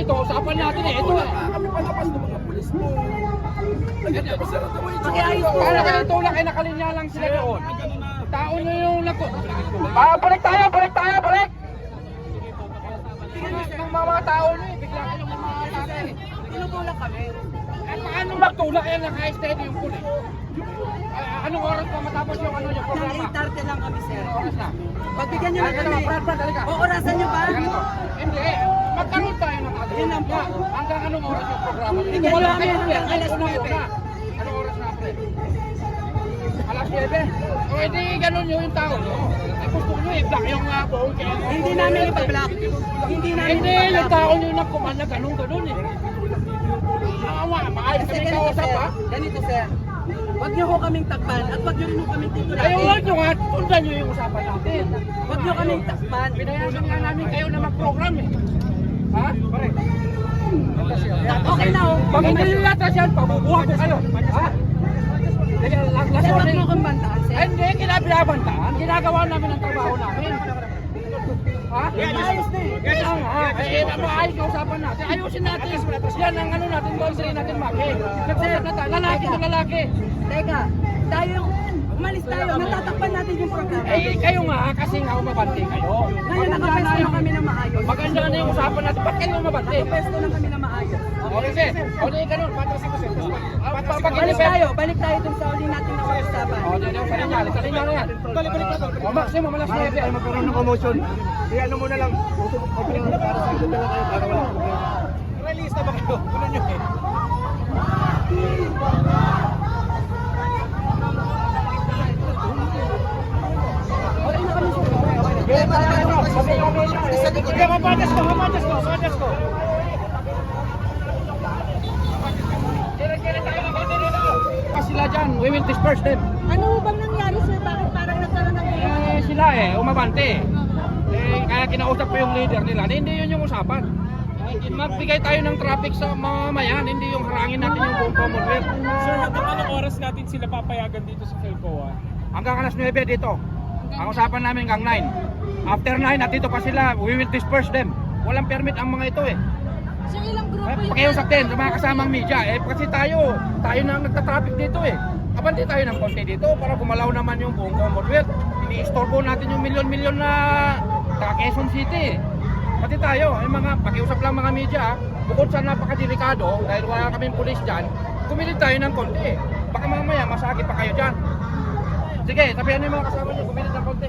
ito, usapan natin eh. Ito eh. Kami palabas ng mga pulis mo. Para kayo tulak ay nakalinya lang sila doon. Tao nyo yung nako. Balik tayo, balik tayo, balik! Ng mga tao nyo eh, bigla kayong mamatake. Tinutulak kami. Eh paano magtulak yan naka-steady yung pulis? Anong oras pa matapos yung ano yung programa? 8:30 lang kami, sir. Anong oras na? Pagbigyan nyo na kami. Brad, halika. Orasan nyo ba? Ganito. Hindi, magkaroon tayo ng agreement. Yun lang po. Hanggang anong oras yung programa? Bigyan Wala nyo kami kayo hanggang alas 9. Anong oras na, pre? Alas 9? O edi ganun yung tao nyo. Eh gusto nyo i-block yung buong kaya. Hindi namin ipa-block. Hindi namin Hindi, yung ipa-block. tao nyo nagkuman na ganun eh. Maayos Kasi kami ganito, kausap sir. ha. Ganito, sir. Huwag nyo ko kaming takpan at huwag nyo rin ko kaming titulakin. Ayaw huwag nyo nga, tundan nyo yung usapan natin. Huwag nyo kaming takpan. Pinayasan nga namin kayo na mag-program eh. Ha? Pare. Okay na, oh. Pag hindi nyo latas yan, pabubuha ko kayo. Ha? Sir, huwag nyo kong bantaan, sir. Hindi, kinabinabantaan. Ginagawa namin ang trabaho namin. Ha? Ayos na eh. Kaya nga, maayos yung usapan natin. Ayusin natin. Yan ang ano natin, boundary natin, Maki. Nagsasak na tayo. Lalaki to lalaki. Teka, tayo, umalis tayo. Natatakpan natin yung programa. Eh, kayo nga, kasi nga umabante kayo. Ngayon, nakapesto na kami ng maayos. Maganda na yung usapan natin. Ba't kayo umabante? Nakapesto na kami ng maayos. Okay, sir. Okay, ganun. Balik tayo dun sa uli natin na usapan. O, dyan, sa linya na yan. Balik lang. O, maximum, alas 9. Ay magkaroon ng commotion. Kaya ano muna lang. Opening na para sa ito lang kayo para wala. Release na ba kayo? Ano nyo eh? Sila dyan, we will disperse them. Ano bang nangyari sir? Bakit parang nagkaroon ng Sila umabante. Kaya kinausap ko yung leader nila. Hindi yun yung usapan. Magbigay tayo ng traffic sa mamamayan, hindi yung harangin natin yung buong Commonwealth. Sir, hanggang anong oras natin sila papayagan dito sa Philcoa? Hanggang alas 9 dito. Ang usapan namin hanggang 9. After 9, at dito pa sila, we will disperse them. Walang permit ang mga ito eh. Sir, ilang grupo yung Pakiusap din sa mga kasamang media kasi tayo na ang nagtatraffic dito eh. Abante tayo ng konti dito para gumalaw naman yung buong Commonwealth. Ini-istorbo natin yung milyon-milyon na taga Quezon City eh. Pati tayo, yung mga pakiusap lang mga media, bukod sa napakadelikado dahil wala kaming pulis dyan, kumilit tayo ng konti. Baka mamaya masakit pa kayo dyan. Sige, sabihan niyo yung mga kasama niyo, kumilit ng konti.